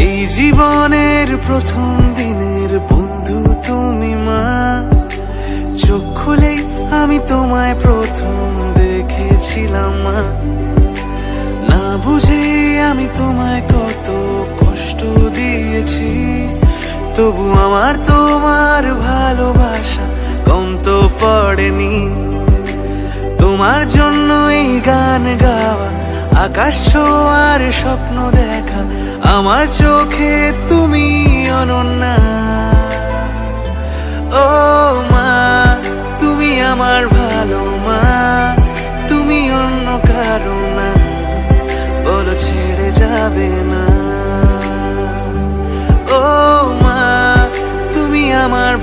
এই জীবনের প্রথম দিনের বন্ধু তুমি মা। চোখ খুলেই আমি তোমায় প্রথম দেখেছিলাম মা। না বুঝে আমি তোমায় কত কষ্ট দিয়েছি, তবু আমার তোমার ভালোবাসা কম তো পড়েনি। তোমার জন্য এই গান গাওয়া, আকাশ ছোঁয়ার স্বপ্ন দেখা, আমার চোখে তুমি অনন্যা। ও মা, তুমি আমার ভালো মা, তুমি অন্য কারো না, বলো ছেড়ে যাবে না। ও মা, তুমি আমার